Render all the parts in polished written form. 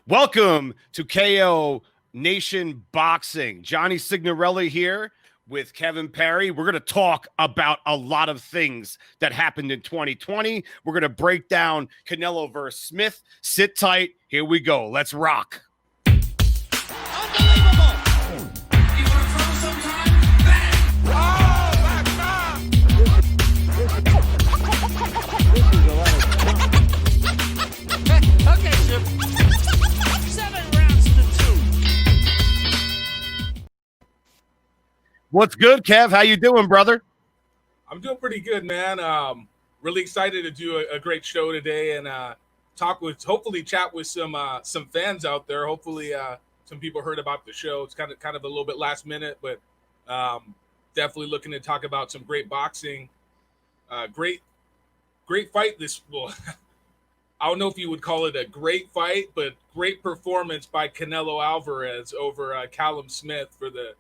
Welcome to Kayonation Boxing. Johnny Signorelli here with Kevin Perry. We're going to talk about a lot of things that happened in 2020. We're going to break down Canelo versus Smith. Sit tight. Here we go. Let's rock. Unbelievable. You want to throw sometime? Bang. Oh, that's okay, Chip. 7 rounds to 2. What's good, Kev? How you doing, brother? I'm doing pretty good, man. Really excited to do a great show today and hopefully chat with some fans out there. Hopefully, some people heard about the show. It's kind of a little bit last minute, but definitely looking to talk about some great boxing. Great fight. Well, I don't know if you would call it a great fight, but great performance by Canelo Alvarez over Callum Smith for the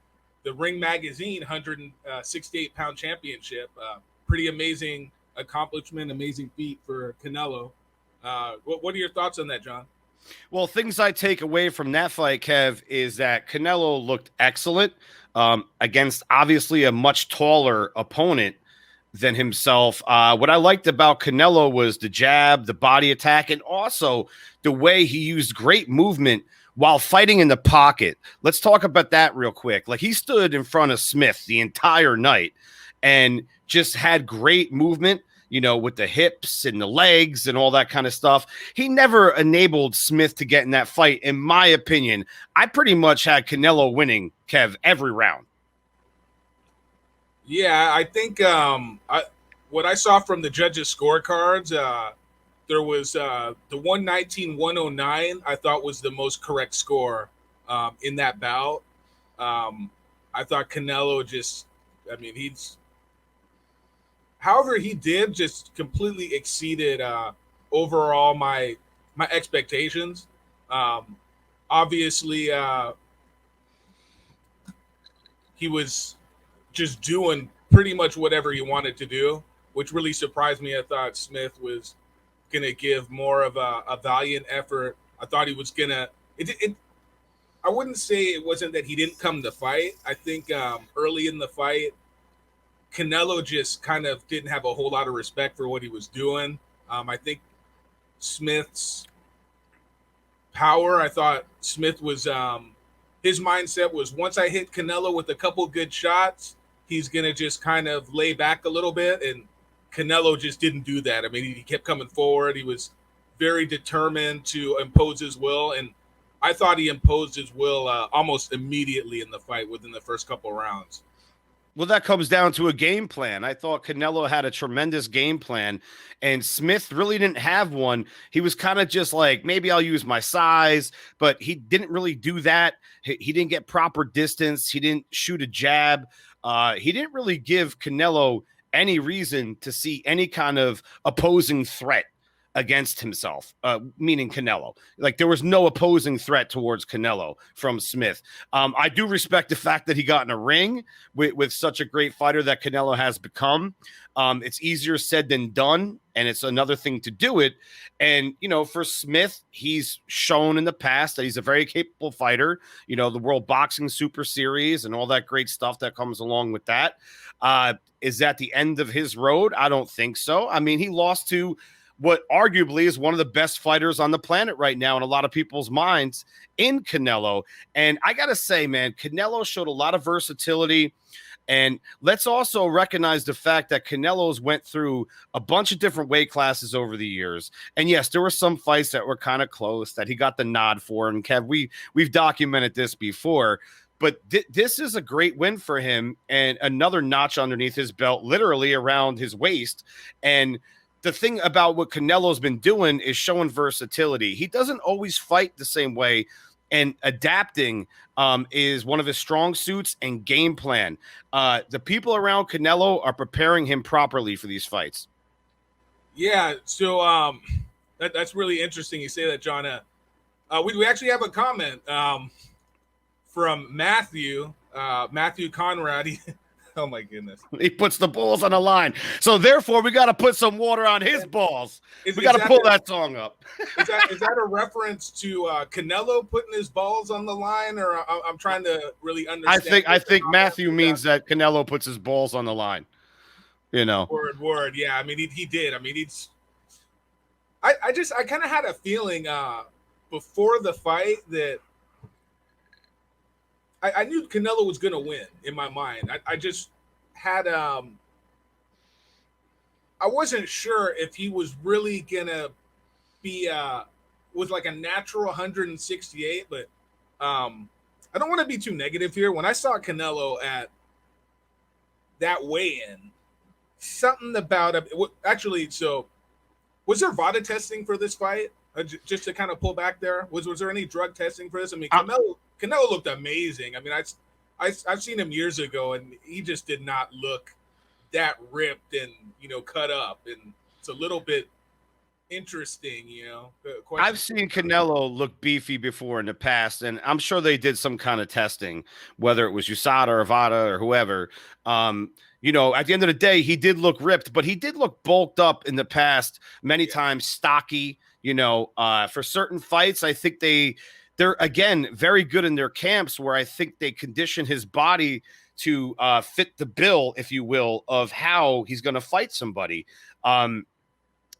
Ring Magazine 168-pound championship. Pretty amazing accomplishment, amazing feat for Canelo. What are your thoughts on that, John? Well, things I take away from that fight, Kev, is that Canelo looked excellent against obviously a much taller opponent than himself. What I liked about Canelo was the jab, the body attack, and also the way he used great movement while fighting in the pocket. Let's talk about that real quick. Like, he stood in front of Smith the entire night and just had great movement, you know, with the hips and the legs and all that kind of stuff. He never enabled Smith to get in that fight, in my opinion. I pretty much had Canelo winning, Kev, every round. Yeah, I think what I saw from the judges' scorecards, there was the 119-109, I thought was the most correct score in that bout. I thought Canelo however he did just completely exceeded overall my expectations. Obviously, he was just doing pretty much whatever he wanted to do, which really surprised me. I thought Smith was going to give more of a valiant effort. I thought he was going to I wouldn't say it wasn't that he didn't come to fight. I think early in the fight, Canelo just kind of didn't have a whole lot of respect for what he was doing. I think Smith's power, I thought Smith was his mindset was, once I hit Canelo with a couple good shots, he's going to just kind of lay back a little bit. And Canelo just didn't do that. I mean, he kept coming forward. He was very determined to impose his will. And I thought he imposed his will almost immediately in the fight within the first couple rounds. Well, that comes down to a game plan. I thought Canelo had a tremendous game plan, and Smith really didn't have one. He was kind of just like, maybe I'll use my size, but he didn't really do that. He didn't get proper distance. He didn't shoot a jab. He didn't really give Canelo any reason to see any kind of opposing threat against himself, meaning Canelo. Like, there was no opposing threat towards Canelo from Smith. I do respect the fact that he got in a ring with such a great fighter that Canelo has become. It's easier said than done, and it's another thing to do it. And, you know, for Smith, he's shown in the past that he's a very capable fighter. You know, the World Boxing Super Series and all that great stuff that comes along with that. Is that the end of his road? I don't think so. I mean, he lost to what arguably is one of the best fighters on the planet right now in a lot of people's minds, in Canelo. And I got to say, man, Canelo showed a lot of versatility. And let's also recognize the fact that Canelo's went through a bunch of different weight classes over the years. And yes, there were some fights that were kind of close that he got the nod for. And Kev, we've documented this before. But this is a great win for him, and another notch underneath his belt, literally around his waist. And the thing about what Canelo's been doing is showing versatility. He doesn't always fight the same way, and adapting is one of his strong suits, and game plan. The people around Canelo are preparing him properly for these fights. Yeah, so that's really interesting you say that, John. We actually have a comment from Matthew Conrad. Oh my goodness. He puts the balls on the line. So therefore, we got to put some water on his balls. Is- We is got to that pull the- that song up. Is that a reference to Canelo putting his balls on the line, or I'm trying to really understand? I think Matthew means that Canelo puts his balls on the line. You know. Word. Yeah, I mean he did. I mean I kind of had a feeling before the fight that I knew Canelo was going to win in my mind. I just had I wasn't sure if he was really going to be was like a natural 168, but I don't want to be too negative here. When I saw Canelo at that weigh-in, something about him actually. So, was there VADA testing for this fight? Just to kind of pull back there, was there any drug testing for this? I mean, Canelo looked amazing. I mean, I've seen him years ago, and he just did not look that ripped and cut up, and it's a little bit interesting, I've seen Canelo look beefy before in the past, and I'm sure they did some kind of testing, whether it was USADA or VADA or whoever. At the end of the day, he did look ripped, but he did look bulked up in the past, many times stocky. For certain fights, I think they're again very good in their camps, where I think they condition his body to fit the bill, if you will, of how he's going to fight somebody.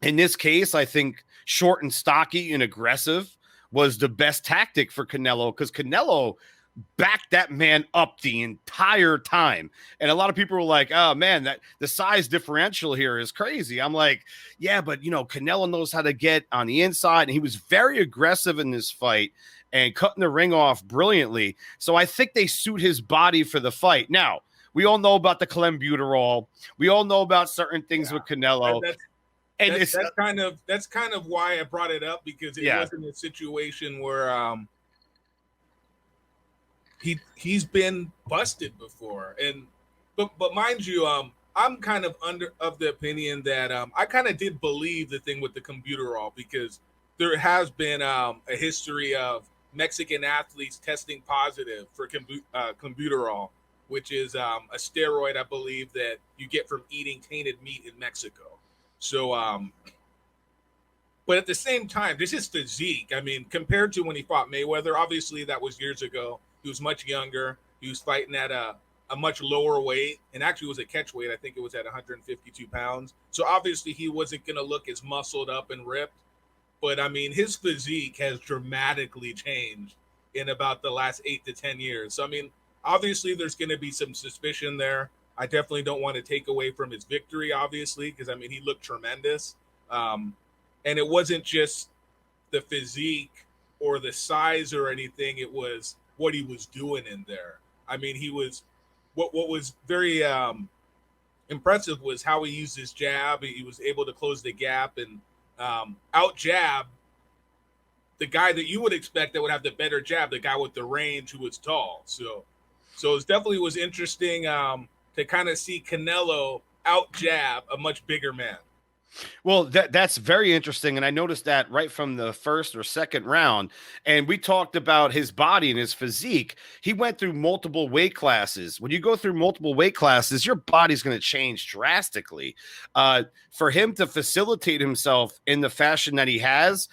In this case, I think short and stocky and aggressive was the best tactic for Canelo, because Canelo backed that man up the entire time. And a lot of people were like, oh man, that the size differential here is crazy. I'm like, yeah, but Canelo knows how to get on the inside, and he was very aggressive in this fight and cutting the ring off brilliantly. So I think they suit his body for the fight. Now, we all know about the clenbuterol. We all know about certain things with Canelo. That's kind of why I brought it up, because it wasn't a situation where he's been busted before, but mind you, I'm kind of of the opinion that I kind of did believe the thing with the clenbuterol, because there has been a history of Mexican athletes testing positive for clenbuterol, which is a steroid, I believe, that you get from eating tainted meat in Mexico. So, but at the same time, this is physique. I mean, compared to when he fought Mayweather, obviously that was years ago. He was much younger. He was fighting at a much lower weight, and actually was a catch weight. I think it was at 152 pounds. So obviously he wasn't going to look as muscled up and ripped. But I mean, his physique has dramatically changed in about the last 8 to 10 years. So I mean, obviously there's going to be some suspicion there. I definitely don't want to take away from his victory, obviously, because I mean, he looked tremendous. And it wasn't just the physique or the size or anything. It was what he was doing in there. I mean, he was what was very impressive was how he used his jab. He was able to close the gap and out jab the guy that you would expect that would have the better jab, the guy with the range who was tall. So it definitely was interesting to kind of see Canelo out jab a much bigger man. Well, that's very interesting. And I noticed that right from the first or second round. And we talked about his body and his physique. He went through multiple weight classes. When you go through multiple weight classes, your body's going to change drastically. For him to facilitate himself in the fashion that he has,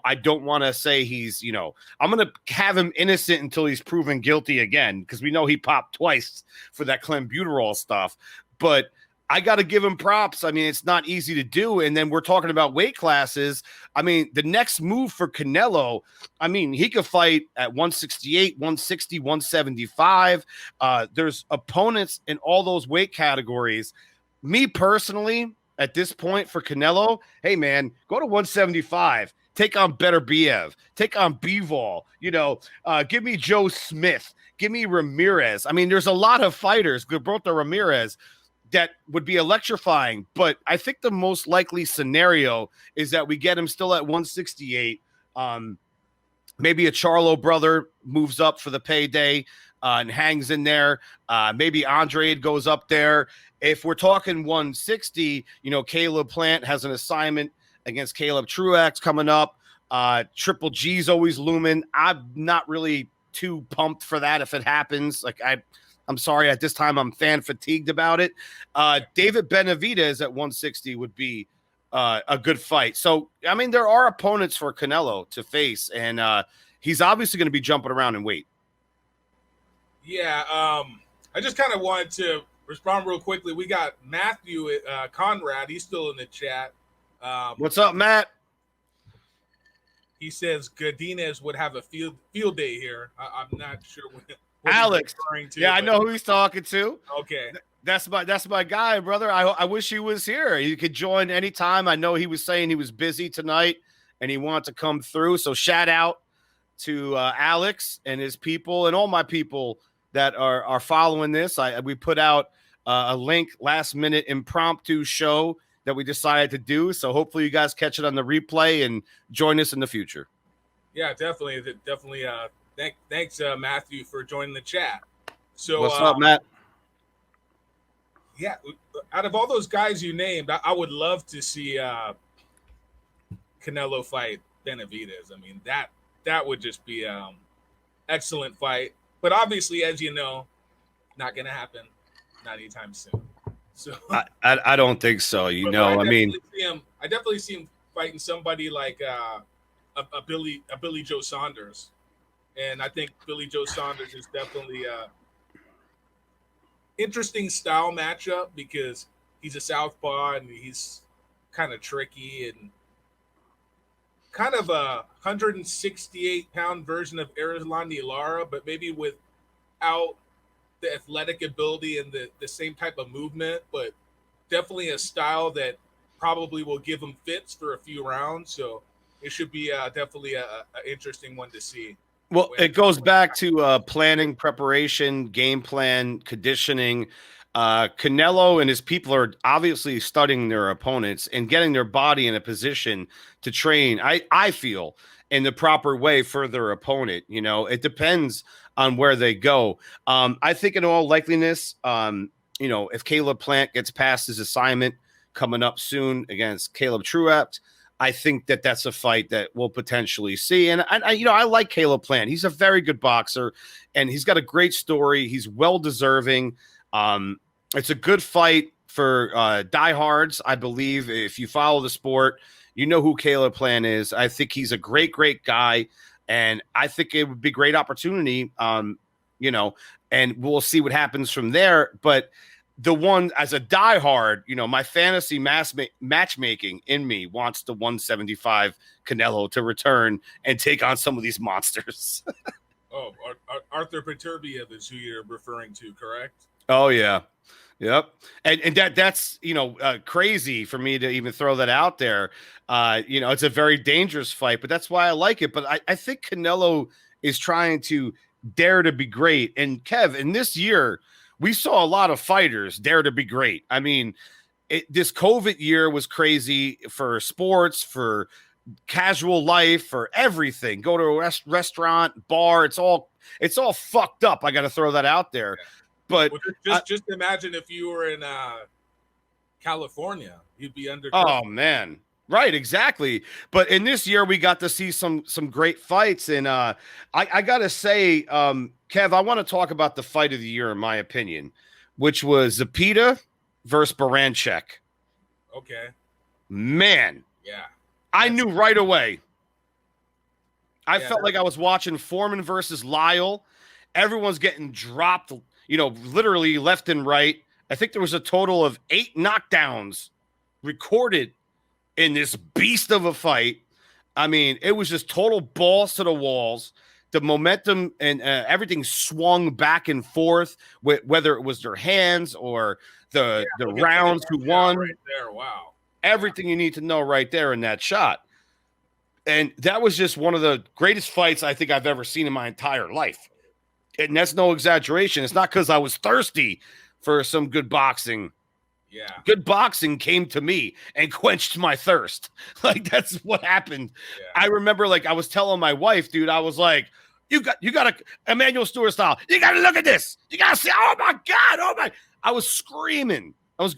I don't want to say he's, I'm going to have him innocent until he's proven guilty again, because we know he popped twice for that clenbuterol stuff. But I got to give him props. I mean, it's not easy to do. And then we're talking about weight classes. I mean, the next move for Canelo, I mean, he could fight at 168, 160, 175. There's opponents in all those weight categories. Me personally, at this point for Canelo, hey, man, go to 175. Take on Better Biev. Take on Bivol. Give me Joe Smith. Give me Ramirez. I mean, there's a lot of fighters, Gilberto Ramirez, that would be electrifying, but I think the most likely scenario is that we get him still at 168. Maybe a Charlo brother moves up for the payday and hangs in there. Maybe Andrade goes up there. If we're talking 160, Caleb Plant has an assignment against Caleb Truax coming up. Triple G's always looming. I'm not really too pumped for that if it happens. Like I'm sorry. At this time, I'm fan fatigued about it. David Benavidez at 160 would be a good fight. So, I mean, there are opponents for Canelo to face, and he's obviously going to be jumping around in weight. Yeah, I just kind of wanted to respond real quickly. We got Matthew Conrad. He's still in the chat. What's up, Matt? He says Godinez would have a field day here. I'm not sure what Alex. he's referring to. Yeah, I know who he's talking to. Okay. That's my guy, brother. I wish he was here. He could join anytime. I know he was saying he was busy tonight and he wanted to come through. So shout out to Alex and his people and all my people that are following this. We put out a link last minute impromptu show that we decided to do. So hopefully you guys catch it on the replay and join us in the future. Yeah, definitely. Thanks, Matthew, for joining the chat. So what's up, Matt? Yeah, out of all those guys you named, I would love to see Canelo fight Benavidez. I mean, that would just be excellent fight. But obviously, as you know, not going to happen not anytime soon. So I don't think so. I definitely see him fighting somebody like a Billy Joe Saunders, and I think Billy Joe Saunders is definitely a interesting style matchup because he's a southpaw and he's kind of tricky and kind of a 168-pound version of Erislandy Lara, but maybe without the athletic ability and the same type of movement, but definitely a style that probably will give him fits for a few rounds. So it should be definitely a interesting one to see. Well, it goes back to planning, preparation, game plan, conditioning. Canelo and his people are obviously studying their opponents and getting their body in a position to train, I feel, in the proper way for their opponent. You know, it depends on where they go. I think in all likeliness, if Caleb Plant gets past his assignment coming up soon against Caleb Truapt, I think that's a fight that we'll potentially see. And I like Caleb Plant. He's a very good boxer and he's got a great story. He's well deserving. It's a good fight for diehards. I believe if you follow the sport, you know who Caleb Plant is. I think he's a great guy. And I think it would be a great opportunity, and we'll see what happens from there. But the one as a diehard, my fantasy matchmaking in me wants the 175 Canelo to return and take on some of these monsters. Oh, Arthur Peterbiev is who you're referring to, correct? Oh, yeah. Yep. And that's, crazy for me to even throw that out there. It's a very dangerous fight, but that's why I like it. But I think Canelo is trying to dare to be great. And Kev, in this year, we saw a lot of fighters dare to be great. I mean, this COVID year was crazy for sports, for casual life, for everything. Go to a restaurant, bar, it's all fucked up. I got to throw that out there. But just imagine if you were in California, you'd be under. Oh man, right, exactly. But in this year, we got to see some great fights, and I gotta say, Kev, I want to talk about the fight of the year, in my opinion, which was Zepeda versus Baranchek. Okay. Man, yeah, I knew right away. I felt like I was watching Foreman versus Lyle. Everyone's getting dropped. Literally left and right. I think there was a total of 8 knockdowns recorded in this beast of a fight. I mean, it was just total balls to the walls. The momentum and everything swung back and forth, whether it was their hands or the rounds who won. Right there, wow. Everything you need to know right there in that shot. And that was just one of the greatest fights I think I've ever seen in my entire life. And that's no exaggeration. It's not because I was thirsty for some good boxing. Yeah. Good boxing came to me and quenched my thirst. Like, that's what happened. Yeah. I remember, I was telling my wife, dude, I was like, you got to Emmanuel Stewart style. You got to look at this. You got to see, oh my God. I was screaming.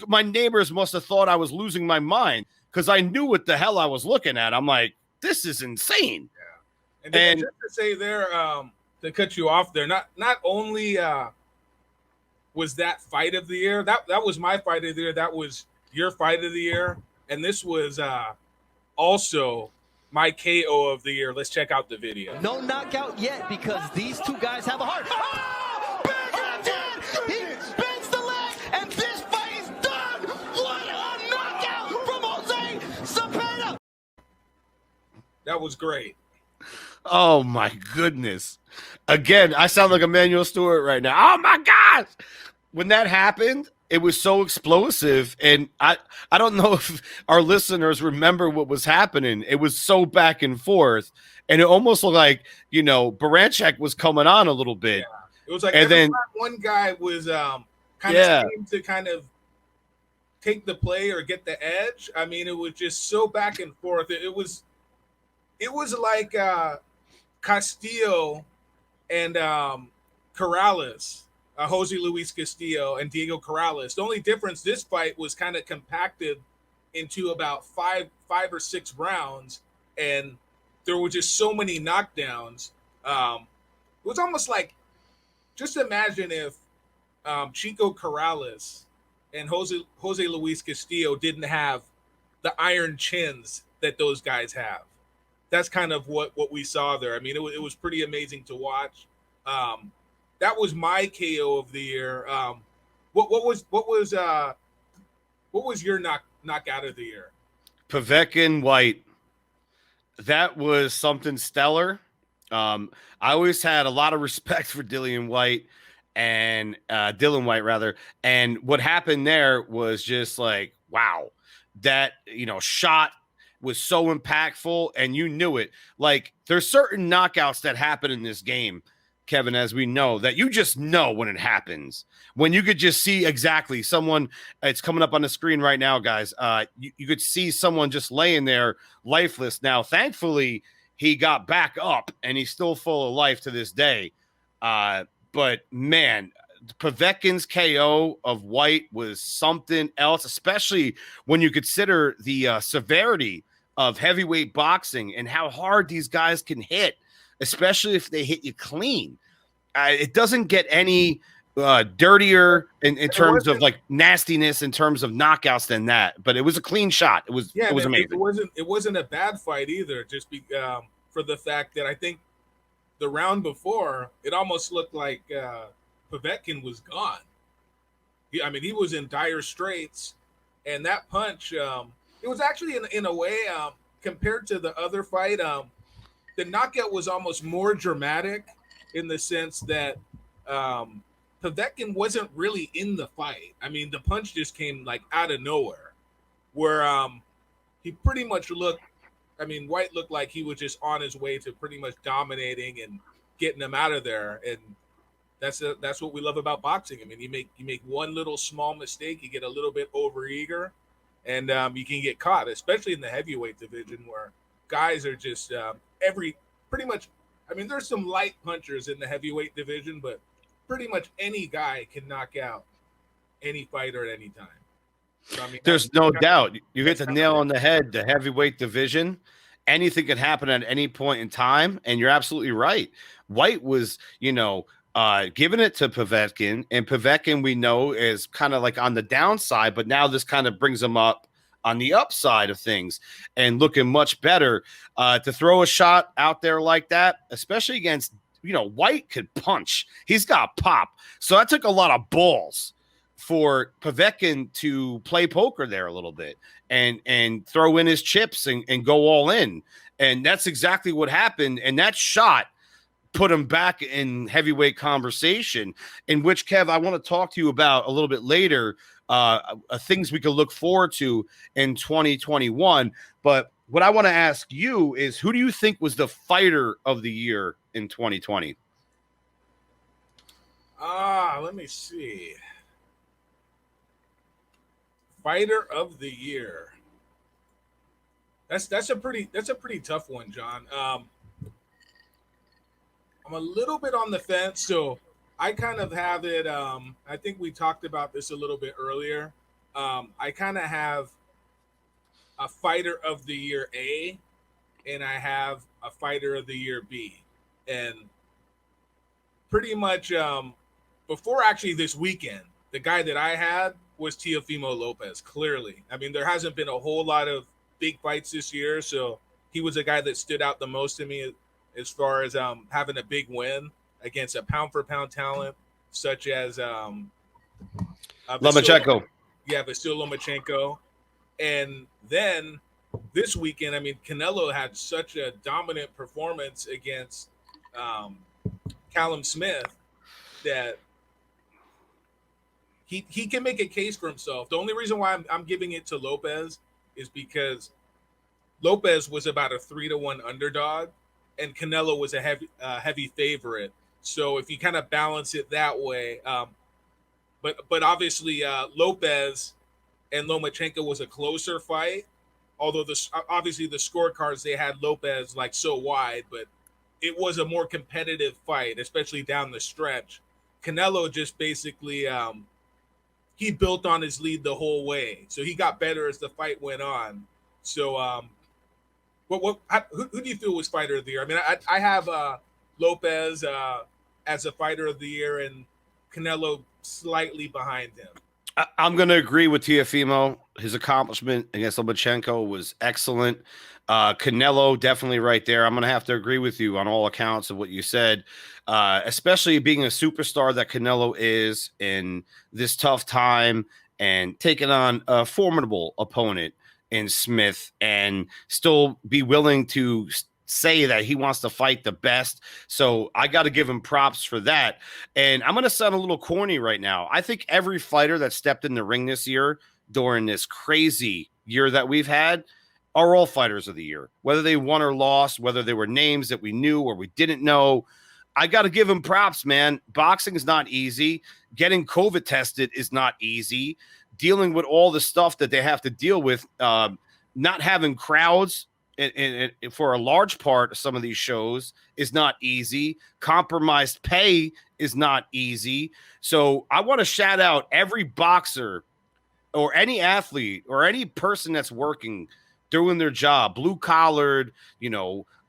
My neighbors must have thought I was losing my mind because I knew what the hell I was looking at. I'm like, this is insane. Yeah. And just to say there, to cut you off there, not only was that fight of the year. That was my fight of the year. That was your fight of the year, and this was also my KO of the year. Let's check out the video. No knockout yet because these two guys have a heart. Oh! Big again! He bends the leg, and this fight is done! What a knockout from Jose Cepeda! That was great. Oh my goodness. Again, I sound like Emmanuel Stewart right now. Oh my gosh. When that happened, it was so explosive. And I don't know if our listeners remember what was happening. It was so back and forth. And it almost looked like, Baranchek was coming on a little bit. Yeah. It was like and every then time one guy was kind of seemed to kind of take the play or get the edge. I mean, it was just so back and forth. It was like Castillo and Corrales, Jose Luis Castillo and Diego Corrales. The only difference, this fight was kind of compacted into about five or six rounds, and there were just so many knockdowns. It was almost like, just imagine if Chico Corrales and Jose Luis Castillo didn't have the iron chins that those guys have. That's kind of what we saw there. I mean, it was pretty amazing to watch. That was my KO of the year. What was your knockout of the year? Povetkin White. That was something stellar. I always had a lot of respect for Dylan White, and what happened there was just like, wow, that shot was so impactful, and you knew it. Like, there's certain knockouts that happen in this game, Kevin, as we know, that you just know when it happens, when you could just see exactly someone. It's coming up on the screen right now, guys. You could see someone just laying there lifeless. Now, thankfully, he got back up, and he's still full of life to this day. But man, Povetkin's KO of White was something else, especially when you consider the severity of heavyweight boxing and how hard these guys can hit, especially if they hit you clean. It doesn't get any dirtier in terms of like nastiness, in terms of knockouts than that. But it was a clean shot. It was amazing. It wasn't a bad fight either. Just for the fact that I think the round before, it almost looked like Povetkin was gone. He was in dire straits, and that punch, it was actually in a way, compared to the other fight, the knockout was almost more dramatic in the sense that Povetkin wasn't really in the fight. I mean, the punch just came like out of nowhere, where he pretty much looked. I mean, White looked like he was just on his way to pretty much dominating and getting him out of there, and that's what we love about boxing. I mean, you make one little small mistake, you get a little bit overeager, and you can get caught, especially in the heavyweight division where guys are just pretty much. I mean, there's some light punchers in the heavyweight division, but pretty much any guy can knock out any fighter at any time. So, I mean, there's no doubt. You hit the nail on the head. The heavyweight division, anything can happen at any point in time, and you're absolutely right. White was, giving it to Povetkin, and Povetkin we know is kind of like on the downside, but now this kind of brings him up on the upside of things and looking much better. To throw a shot out there like that, especially against, White could punch. He's got pop. So that took a lot of balls for Povetkin to play poker there a little bit and throw in his chips and go all in. And that's exactly what happened. And that shot put him back in heavyweight conversation, in which, Kev, I want to talk to you about a little bit later, things we could look forward to in 2021. But what I want to ask you is, who do you think was the fighter of the year in 2020? Let me see. Fighter of the year. That's a pretty tough one, John. I'm a little bit on the fence, so I kind of have it. I think we talked about this a little bit earlier. I kind of have a fighter of the year A, and I have a fighter of the year B, and pretty much before actually this weekend, the guy that I had was Teofimo Lopez. Clearly, I mean, there hasn't been a whole lot of big fights this year, so he was a guy that stood out the most to me as far as having a big win against a pound for pound talent such as Lomachenko. Vasyl Lomachenko. And then this weekend, I mean, Canelo had such a dominant performance against Callum Smith that he can make a case for himself. The only reason why I'm giving it to Lopez is because Lopez was about a 3-1 underdog, and Canelo was a heavy favorite. So if you kind of balance it that way, but obviously Lopez and Lomachenko was a closer fight. Although obviously the scorecards, they had Lopez like so wide, but it was a more competitive fight, especially down the stretch. Canelo just basically he built on his lead the whole way, so he got better as the fight went on. So, who do you feel was fighter of the year? I mean, I have Lopez as a fighter of the year, and Canelo slightly behind him. I'm going to agree with Teofimo. His accomplishment against Lomachenko was excellent. Canelo, definitely right there. I'm going to have to agree with you on all accounts of what you said, especially being a superstar that Canelo is in this tough time and taking on a formidable opponent in Smith and still be willing to say that he wants to fight the best. So I got to give him props for that. And I'm going to sound a little corny right now. I think every fighter that stepped in the ring this year during this crazy year that we've had are all fighters of the year, whether they won or lost, whether they were names that we knew or we didn't know. I got to give him props, man. Boxing is not easy. Getting COVID tested is not easy. Dealing with all the stuff that they have to deal with, not having crowds and for a large part of some of these shows is not easy. Compromised pay is not easy. So I want to shout out every boxer or any athlete or any person that's working, doing their job, blue collared,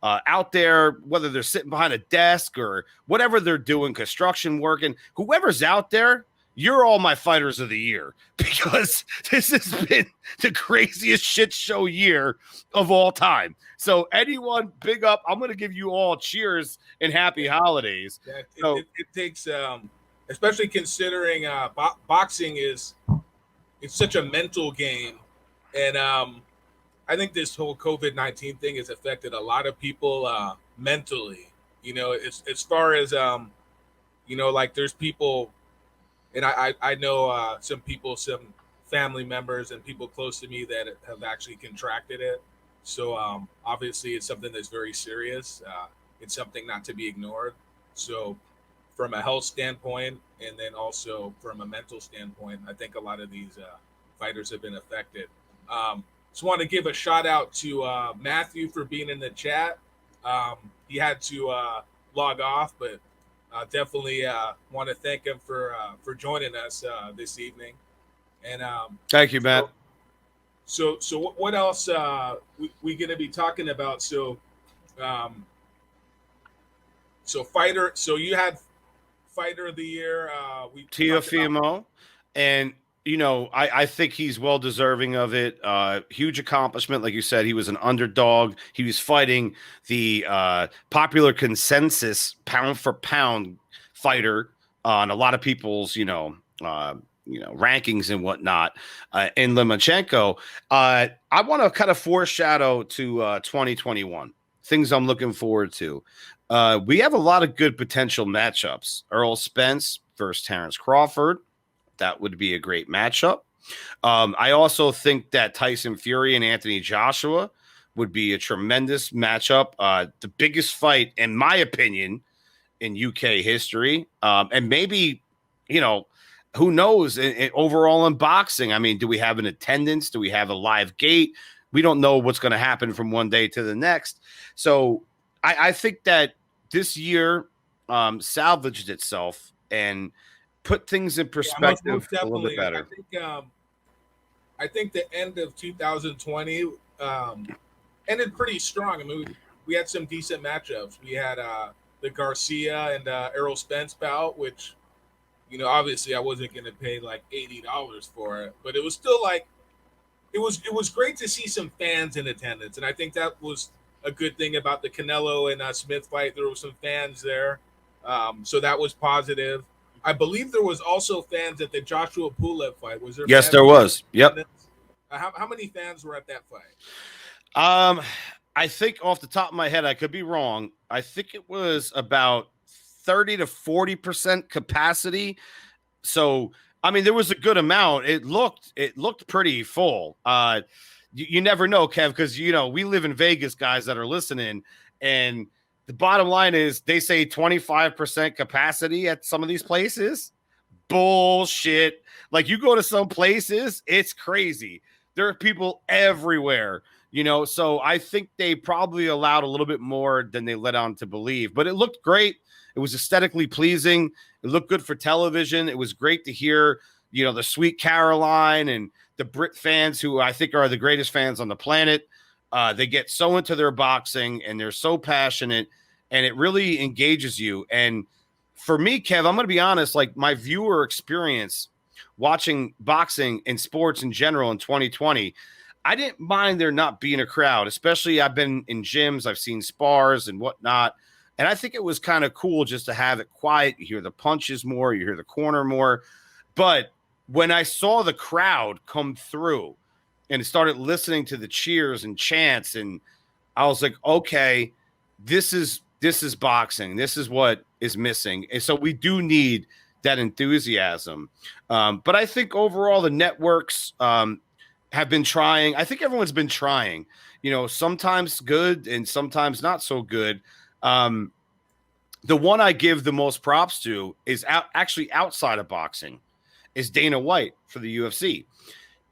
out there, whether they're sitting behind a desk or whatever they're doing, construction working, whoever's out there, you're all my fighters of the year, because this has been the craziest shit show year of all time. So anyone, big up. I'm going to give you all cheers and happy holidays. Yeah, it takes, especially considering boxing it's such a mental game. And I think this whole COVID-19 thing has affected a lot of people mentally, as far as, like there's people, and I know some people, some family members and people close to me that have actually contracted it. So obviously it's something that's very serious. It's something not to be ignored. So from a health standpoint, and then also from a mental standpoint, I think a lot of these fighters have been affected. Just want to give a shout out to Matthew for being in the chat. He had to log off, but definitely want to thank him for joining us this evening. And thank you, Matt. So what else we going to be talking about? So fighter. So you had fighter of the year. Teofimo, and I think he's well deserving of it. Huge accomplishment. Like you said, he was an underdog. He was fighting the popular consensus pound for pound fighter on a lot of people's, rankings and whatnot. In Lomachenko, I want to kind of foreshadow to 2021 things I'm looking forward to. We have a lot of good potential matchups. Errol Spence versus Terrence Crawford. That would be a great matchup. I also think that Tyson Fury and Anthony Joshua would be a tremendous matchup. The biggest fight, in my opinion, in UK history. And maybe, who knows, overall in boxing. I mean, do we have an attendance? Do we have a live gate? We don't know what's going to happen from one day to the next. So I think that this year salvaged itself and put things in perspective a little bit better. I think the end of 2020 ended pretty strong. I mean, we had some decent matchups. We had the Garcia and Errol Spence bout, which Obviously I wasn't going to pay like $80 for it, but it was still like it was great to see some fans in attendance, and I think that was a good thing about the Canelo and Smith fight. There were some fans there, so that was positive. I believe there was also fans at the Joshua Pulev fight. Was there? Yes, fans there in was. Yep. attendance? How many fans were at that fight? I think off the top of my head, I could be wrong. I think it was about 30 to 40% capacity. So, I mean, there was a good amount. It looked pretty full. You never know, Kev, because we live in Vegas, guys that are listening, and the bottom line is they say 25% capacity at some of these places. Bullshit. Like, you go to some places, it's crazy. There are people everywhere, so I think they probably allowed a little bit more than they let on to believe, but it looked great. It was aesthetically pleasing. It looked good for television. It was great to hear, the Sweet Caroline and the Brit fans, who I think are the greatest fans on the planet. They get so into their boxing and they're so passionate, and it really engages you. And for me, Kev, I'm going to be honest, like, my viewer experience watching boxing and sports in general in 2020, I didn't mind there not being a crowd, especially I've been in gyms, I've seen spars and whatnot. And I think it was kind of cool just to have it quiet. You hear the punches more, you hear the corner more. But when I saw the crowd come through and started listening to the cheers and chants, and I was like, okay, this is boxing. This is what is missing. And so we do need that enthusiasm. But I think overall the networks have been trying. I think everyone's been trying, sometimes good and sometimes not so good. The one I give the most props to is actually outside of boxing is Dana White for the UFC.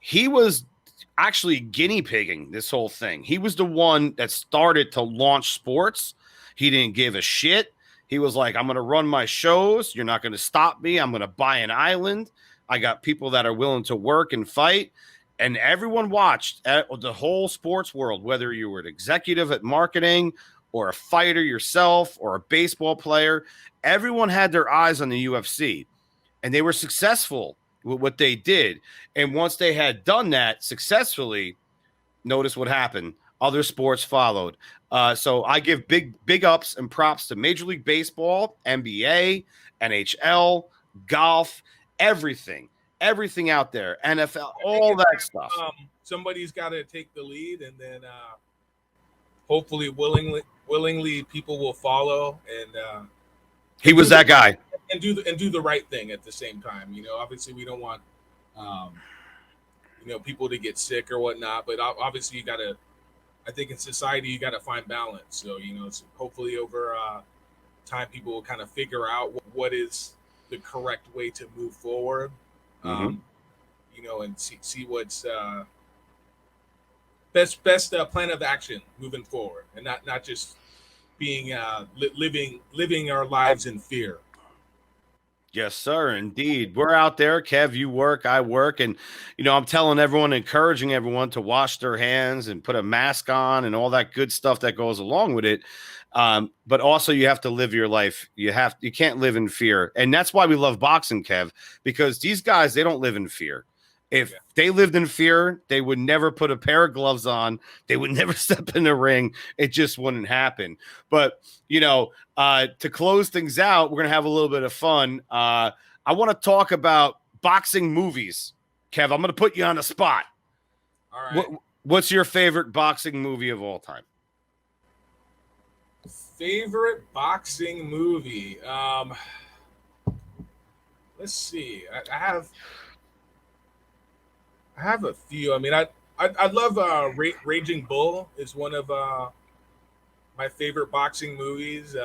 He was actually guinea pigging this whole thing. He was the one that started to launch sports. He didn't give a shit. He was like, I'm going to run my shows. You're not going to stop me. I'm going to buy an island. I got people that are willing to work and fight. And everyone watched the whole sports world, whether you were an executive at marketing or a fighter yourself or a baseball player. Everyone had their eyes on the UFC, and they were successful with what they did. And once they had done that successfully, notice what happened. Other sports followed. So I give big ups and props to Major League Baseball, NBA, NHL, golf, everything out there, NFL, all that stuff. Somebody's got to take the lead, and then hopefully willingly people will follow, and he was that guy, and do the right thing at the same time. Obviously we don't want people to get sick or whatnot, but obviously I think in society you got to find balance. So so hopefully over time people will kind of figure out what is the correct way to move forward. And see what's best plan of action moving forward, and not just being living our lives in fear. Yes, sir. Indeed. We're out there. Kev, you work, I work. And, I'm telling everyone, encouraging everyone to wash their hands and put a mask on and all that good stuff that goes along with it. But also you have to live your life. You can't live in fear. And that's why we love boxing, Kev, because these guys, they don't live in fear. If they lived in fear, they would never put a pair of gloves on. They would never step in the ring. It just wouldn't happen. But, to close things out, we're going to have a little bit of fun. I want to talk about boxing movies. Kev, I'm going to put you on the spot. All right. What's your favorite boxing movie of all time? Favorite boxing movie? Let's see. I have a few. I mean, I love Raging Bull is one of my favorite boxing movies.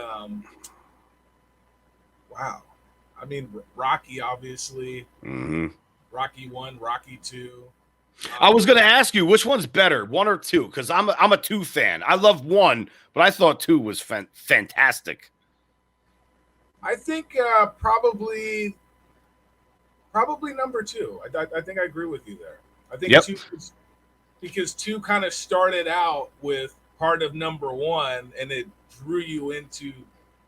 Wow. I mean, Rocky, obviously. Mm-hmm. Rocky 1, Rocky 2. I was going to ask you, which one's better, 1 or 2? Because I'm a 2 fan. I love 1, but I thought 2 was fantastic. I think probably number 2. I think I agree with you there. I think 2, because 2 kind of started out with part of number 1, and it drew you into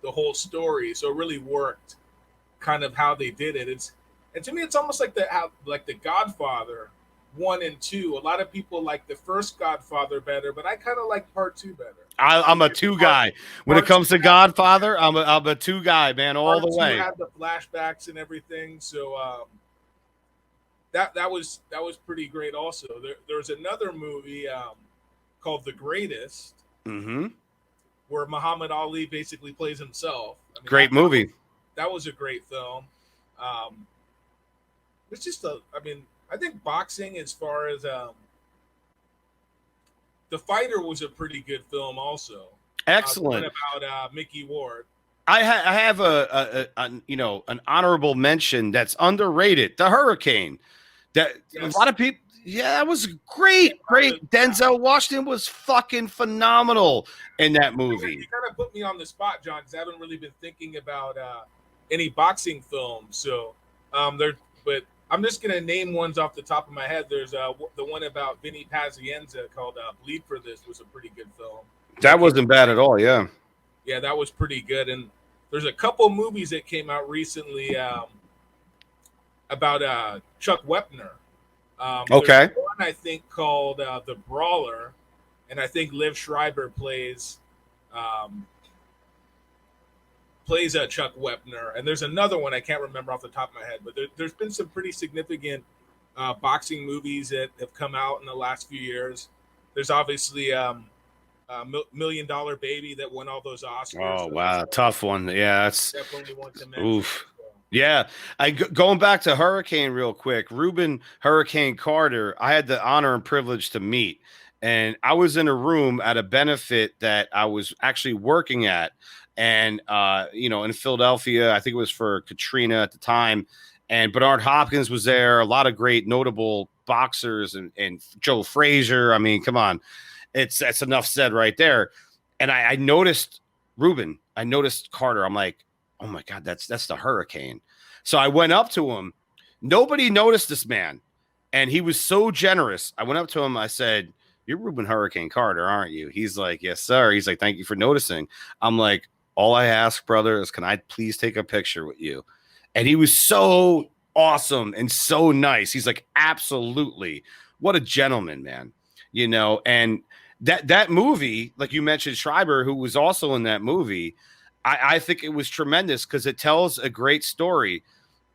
the whole story. So it really worked kind of how they did it. And to me, it's almost like the Godfather 1 and 2. A lot of people like the first Godfather better, but I kind of like part 2 better. I'm a 2 guy. When it comes to Godfather, I'm a 2 guy, man, all the way. Had the flashbacks and everything, so that was pretty great. Also, there's another movie called The Greatest, where Muhammad Ali basically plays himself. I mean, Great movie. That was a great film. It's just I think boxing, as far as The Fighter, was a pretty good film also. Excellent. About Mickey Ward. I have an honorable mention that's underrated. The Hurricane. That a lot of people. Yeah, that was great. Denzel Washington was fucking phenomenal in that movie. You kind of put me on the spot, John, because I haven't really been thinking about any boxing films. So but I'm just gonna name ones off the top of my head. There's the one about Vinny Pazienza called "Bleed for This" was a pretty good film. That wasn't bad at all. Yeah. Yeah, that was pretty good. And there's a couple movies that came out recently about Chuck Wepner. Okay. One I think called The Brawler, and I think Liv Schreiber plays Chuck Wepner. And there's another one I can't remember off the top of my head, but there's been some pretty significant boxing movies that have come out in the last few years. There's obviously $1 Million Baby that won all those Oscars. Oh, wow. Tough one. Yeah, that's definitely one to mention. Oof. Yeah. Going back to Hurricane real quick, Ruben Hurricane Carter, I had the honor and privilege to meet. And I was in a room at a benefit that I was actually working at. And, in Philadelphia, I think it was for Katrina at the time. And Bernard Hopkins was there, a lot of great notable boxers and Joe Frazier. I mean, come on. That's enough said right there. And I noticed Ruben. I noticed Carter. I'm like, oh my God, that's the Hurricane. So I went up to him. Nobody noticed this man. And he was so generous. I went up to him. I said, "You're Ruben Hurricane Carter, aren't you?" He's like, "Yes, sir." He's like, "Thank you for noticing." I'm like, "All I ask, brother, is can I please take a picture with you?" And he was so awesome and so nice. He's like, "Absolutely." What a gentleman, man. And that movie, like you mentioned, Schreiber, who was also in that movie, I think it was tremendous because it tells a great story.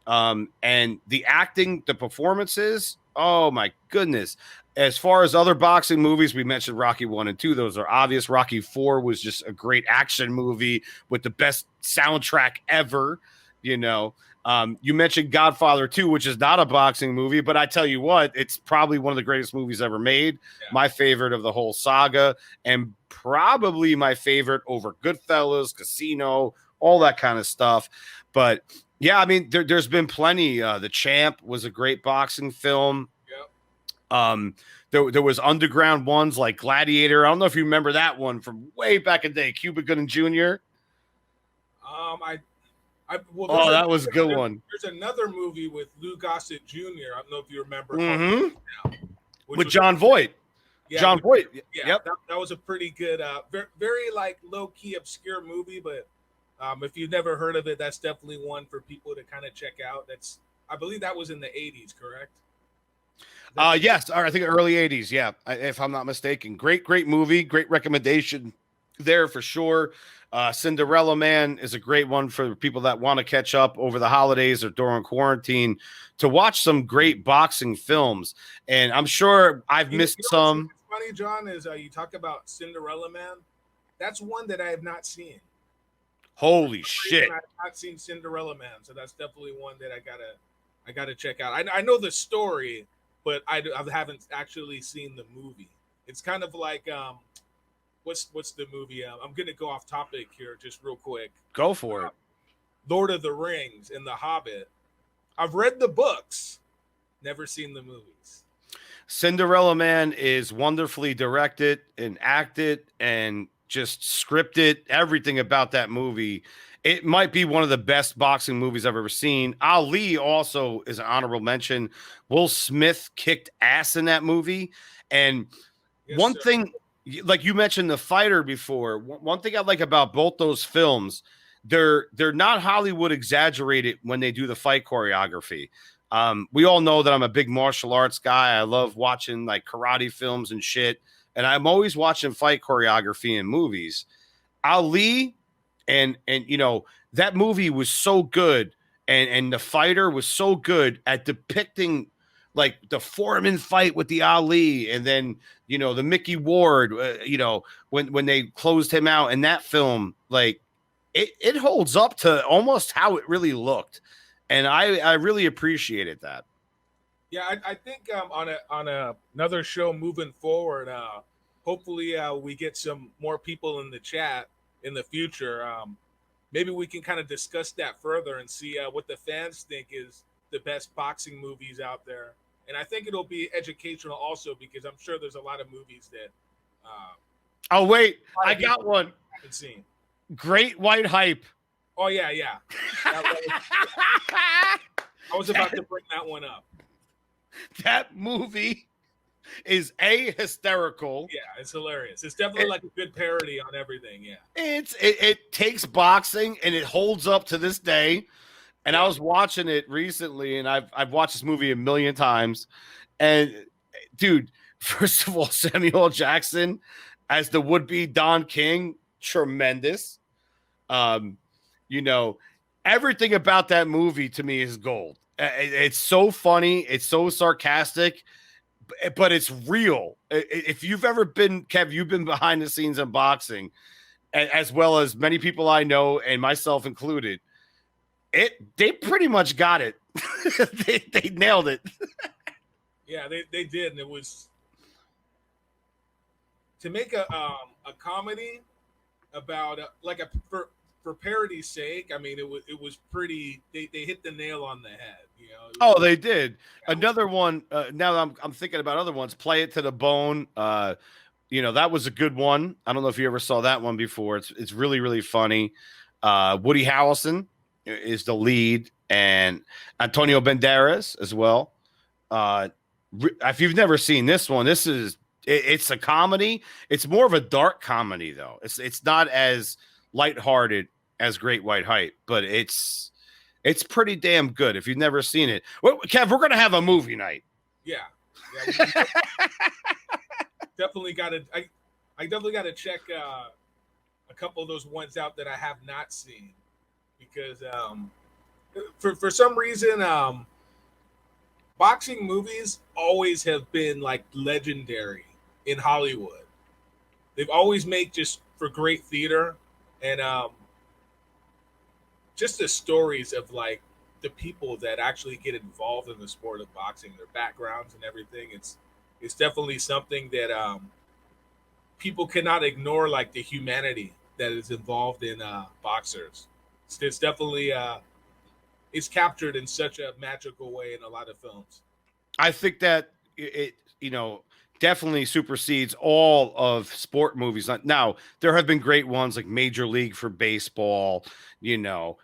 And the acting, the performances, oh my goodness. As far as other boxing movies, we mentioned Rocky 1 and 2. Those are obvious. Rocky 4 was just a great action movie with the best soundtrack ever. You mentioned Godfather 2, which is not a boxing movie, but I tell you what, it's probably one of the greatest movies ever made. Yeah. My favorite of the whole saga, and probably my favorite over Goodfellas, Casino, all that kind of stuff. But yeah, I mean, there's been plenty. The Champ was a great boxing film. There was underground ones like Gladiator. I don't know if you remember that one from way back in the day, Cuba Gooding Jr. That was a good one. There's another movie with Lou Gossett Jr. I don't know if you remember. With John Voight. Yeah, John Voight. Yeah, yep. That was a pretty good, very like low-key obscure movie, but if you've never heard of it, that's definitely one for people to kind of check out. I believe that was in the 80s, correct? Yes, I think early 80s, yeah, if I'm not mistaken. Great movie, great recommendation there for sure. Cinderella Man is a great one for people that want to catch up over the holidays or during quarantine to watch some great boxing films. And I'm sure I've missed some. What's funny, John, is you talk about Cinderella Man. That's one that I have not seen. Holy shit! I've not seen Cinderella Man, so that's definitely one that I gotta check out. I know the story, but I haven't actually seen the movie. It's kind of like what's the movie? I'm gonna go off topic here just real quick. Go for it. Lord of the Rings and The Hobbit. I've read the books, never seen the movies. Cinderella Man is wonderfully directed and acted and just scripted. Everything about that movie. It might be one of the best boxing movies I've ever seen. Ali also is an honorable mention. Will Smith kicked ass in that movie. And one thing, like you mentioned The Fighter before, one thing I like about both those films, they're not Hollywood exaggerated when they do the fight choreography. We all know that I'm a big martial arts guy. I love watching like karate films and shit, and I'm always watching fight choreography in movies. Ali and that movie was so good, and the fighter was so good at depicting like the Foreman fight with the Ali, and then the Mickey Ward, when they closed him out in that film, like it holds up to almost how it really looked, and I really appreciated that. Yeah, I think on another show moving forward, hopefully we get some more people in the chat in the future. Maybe we can kind of discuss that further and see what the fans think is the best boxing movies out there. And I think it'll be educational also, because I'm sure there's a lot of movies that Oh wait, I got one. I haven't seen. Great White Hype. Oh yeah. I was about to bring that one up. That movie is hysterical. Yeah, it's hilarious. It's definitely like a good parody on everything. Yeah, it takes boxing and it holds up to this day. And I was watching it recently, and I've watched this movie a million times. And dude, first of all, Samuel L. Jackson as the would-be Don King, tremendous. Everything about that movie to me is gold. It's so funny, it's so sarcastic, but it's real. If you've ever been, Kev, you've been behind the scenes in boxing, as well as many people I know, and myself included. They pretty much got it. they nailed it. Yeah, they did, and it was to make a comedy about for parody's sake. I mean, it was pretty. They hit the nail on the head. They did. Another one. Now that I'm thinking about other ones. Play It to the Bone. That was a good one. I don't know if you ever saw that one before. It's really, really funny. Woody Harrelson is the lead, and Antonio Banderas as well. If you've never seen this one, it's a comedy. It's more of a dark comedy though. It's not as lighthearted as Great White Hype, but it's pretty damn good if you've never seen it. Well, Kev, we're gonna have a movie night. Yeah. Definitely got to. I definitely got to check a couple of those ones out that I have not seen, because for some reason boxing movies always have been like legendary in Hollywood. They've always made just for great theater, and just the stories of like the people that actually get involved in the sport of boxing, their backgrounds and everything. It's definitely something that people cannot ignore, like the humanity that is involved in boxers. It's definitely it's captured in such a magical way in a lot of films. I think that it definitely supersedes all of sport movies. Now, there have been great ones like Major League for baseball,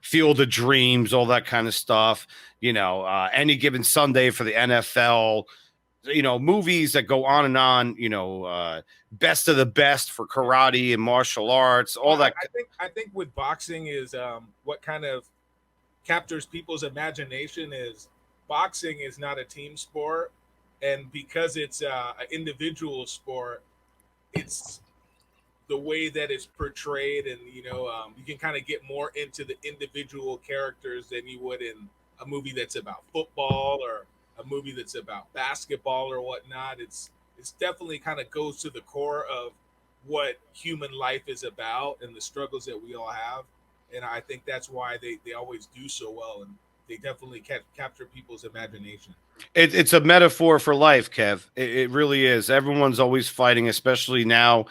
Field of Dreams, all that kind of stuff, Any Given Sunday for the NFL, movies that go on and on, Best of the Best for karate and martial arts, all that. I think with boxing is what kind of captures people's imagination is boxing is not a team sport. And because it's an individual sport, it's the way that it's portrayed, and you can kind of get more into the individual characters than you would in a movie that's about football or a movie that's about basketball or whatnot. It's definitely kind of goes to the core of what human life is about and the struggles that we all have. And I think that's why they always do so well, and they definitely capture people's imagination. It's a metaphor for life, Kev. It really is. Everyone's always fighting, especially now.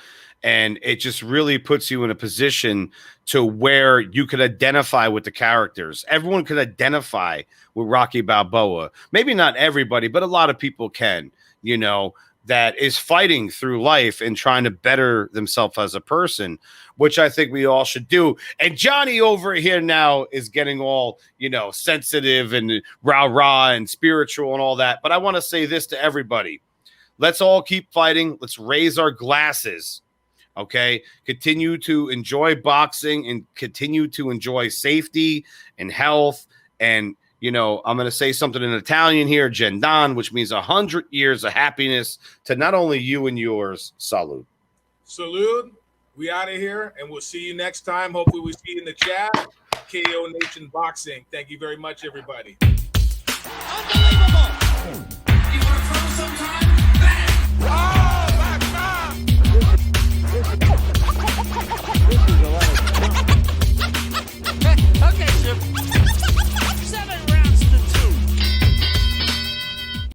And it just really puts you in a position to where you could identify with the characters. Everyone could identify with Rocky Balboa. Maybe not everybody, but a lot of people can, that is fighting through life and trying to better themselves as a person, which I think we all should do. And Johnny over here now is getting all, sensitive and rah-rah and spiritual and all that. But I want to say this to everybody. Let's all keep fighting. Let's raise our glasses Okay. Continue to enjoy boxing and continue to enjoy safety and health. And, you know, I'm going to say something in Italian here, Gendan, which means 100 years of happiness to not only you and yours. Salud. Salute. We out of here, and we'll see you next time. Hopefully we see you in the chat. KO Nation Boxing. Thank you very much, everybody. Unbelievable.